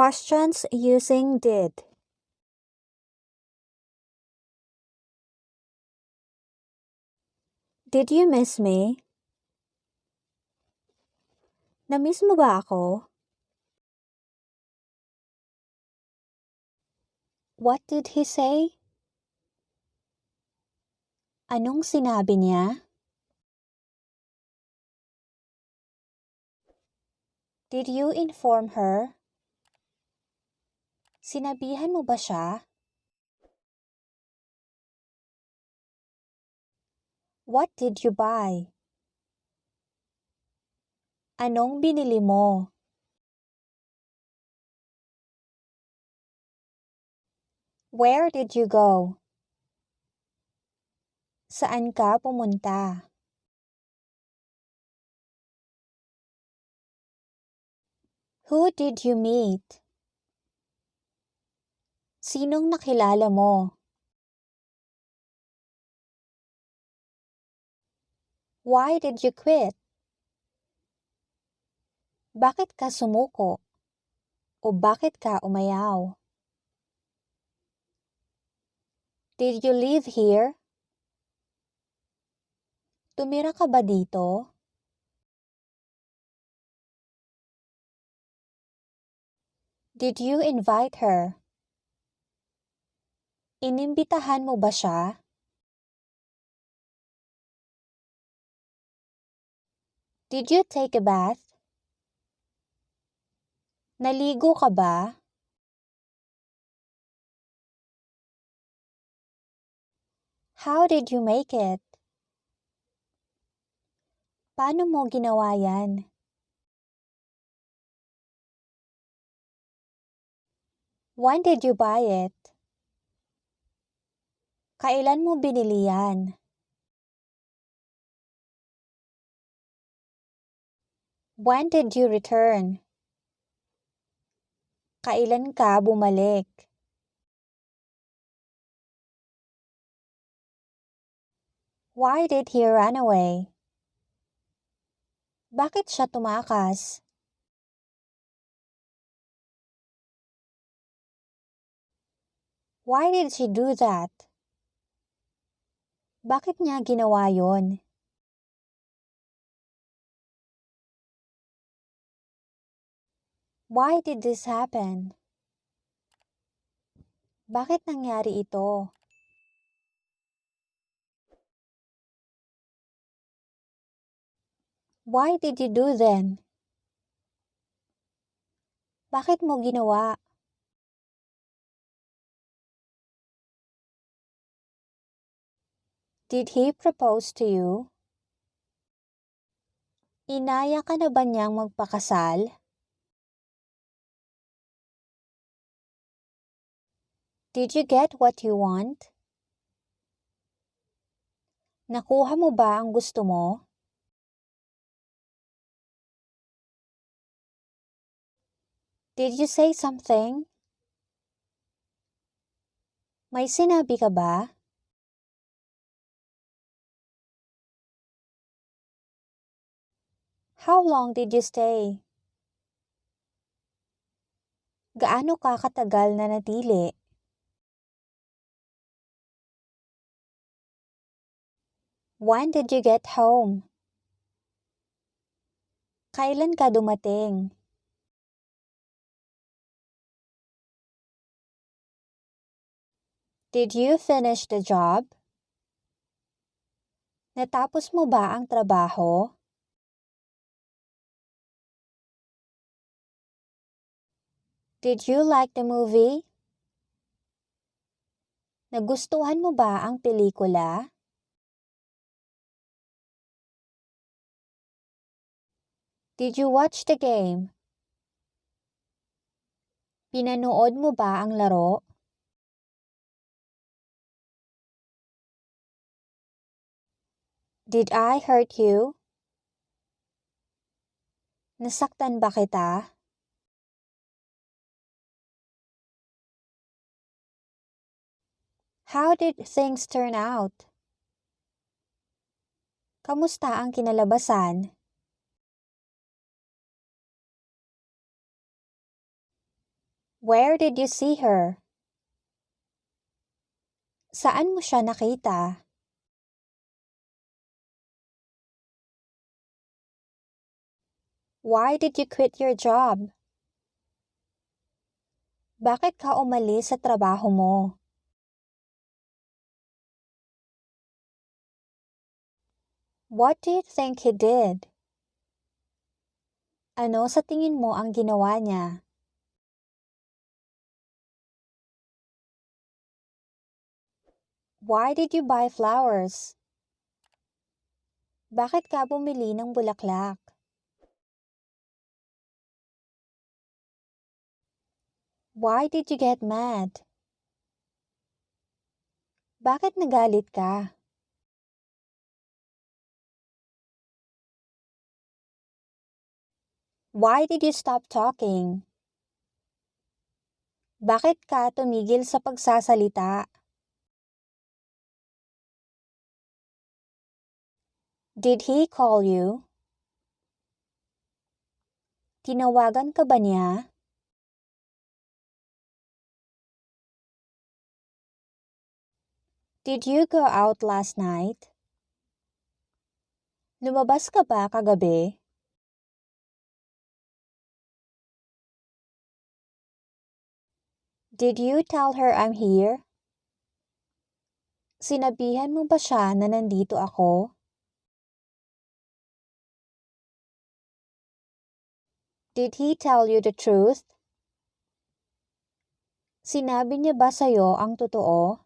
Questions using did. Did you miss me? Namiss mo ba ako? What did he say? Anong sinabi niya? Did you inform her? Sinabihan mo ba siya? What did you buy? Anong binili mo? Where did you go? Saan ka pumunta? Who did you meet? Sinong nakilala mo? Why did you quit? Bakit ka sumuko? O bakit ka umayaw? Did you live here? Tumira ka ba dito? Did you invite her? Inimbitahan mo ba siya? Did you take a bath? Naligo ka ba? How did you make it? Paano mo ginawa yan? When did you buy it? Kailan mo binili yan? When did you return? Kailan ka bumalik? Why did he run away? Bakit siya tumakas? Why did she do that? Bakit niya ginawa yon? Why did this happen? Bakit nangyari ito? Why did you do then? Bakit mo ginawa? Did he propose to you? Inaya ka na ba niyang magpakasal? Did you get what you want? Nakuha mo ba ang gusto mo? Did you say something? May sinabi ka ba? How long did you stay? Gaano ka katagal na natili? When did you get home? Kailan ka dumating? Did you finish the job? Natapos mo ba ang trabaho? Did you like the movie? Nagustuhan mo ba ang pelikula? Did you watch the game? Pinanood mo ba ang laro? Did I hurt you? Nasaktan ba kita? How did things turn out? Kamusta ang kinalabasan? Where did you see her? Saan mo siya nakita? Why did you quit your job? Bakit ka umalis sa trabaho mo? What do you think he did? Ano sa tingin mo ang ginawa niya? Why did you buy flowers? Bakit ka bumili ng bulaklak? Why did you get mad? Bakit nagalit ka? Why did you stop talking? Bakit ka tumigil sa pagsasalita? Did he call you? Tinawagan ka ba niya? Did you go out last night? Lumabas ka ba kagabi? Did you tell her I'm here? Sinabihan mo ba siya na nandito ako? Did he tell you the truth? Sinabi niya ba sa'yo ang totoo?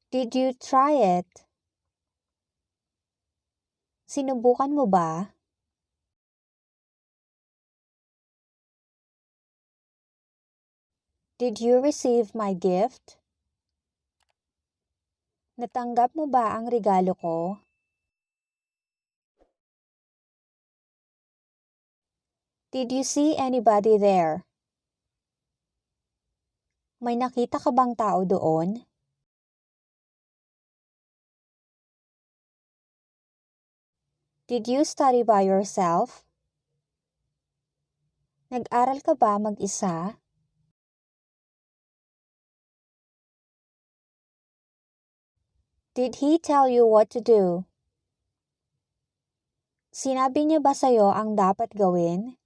Did you try it? Sinubukan mo ba? Did you receive my gift? Natanggap mo ba ang regalo ko? Did you see anybody there? May nakita ka bang tao doon? Did you study by yourself? Nag-aral ka ba mag-isa? Did he tell you what to do? Sinabi niya ba sa'yo ang dapat gawin?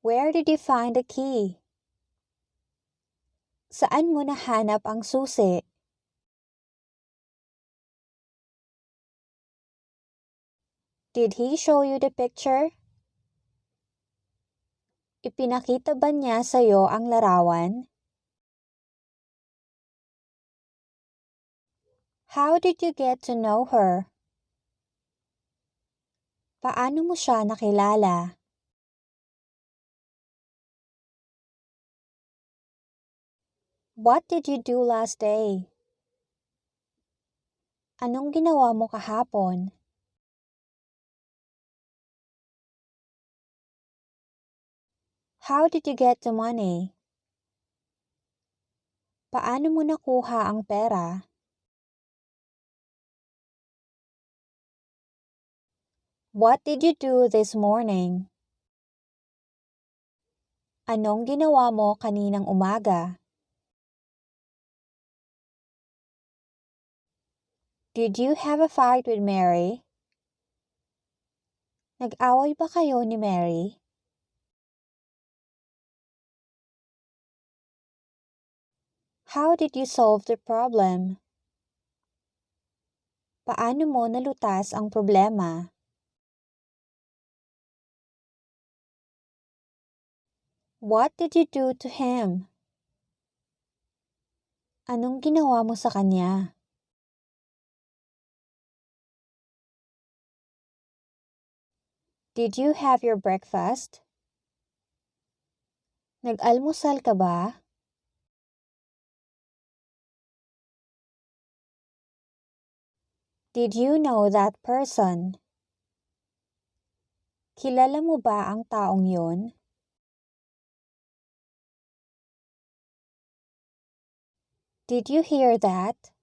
Where did you find the key? Saan mo nahanap ang susi? Did he show you the picture? Ipinakita ba niya sa'yo ang larawan? How did you get to know her? Paano mo siya nakilala? What did you do last day? Anong ginawa mo kahapon? How did you get the money? Paano mo nakuha ang pera? What did you do this morning? Anong ginawa mo kaninang umaga? Did you have a fight with Mary? Nag-away ba kayo ni Mary? How did you solve the problem? Paano mo nalutas ang problema? What did you do to him? Anong ginawa mo sa kanya? Did you have your breakfast? Nag-almusal ka ba? Did you know that person? Kilala mo ba ang taong yon? Did you hear that?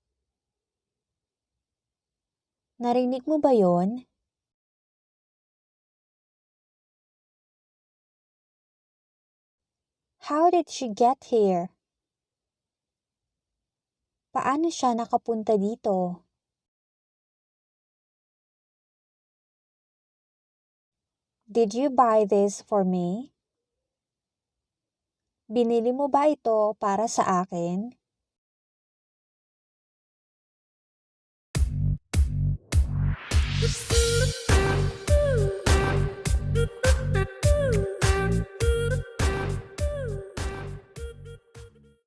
Narinig mo ba yon? How did she get here? Paano siya nakapunta dito? Did you buy this for me? Binili mo ba ito para sa akin?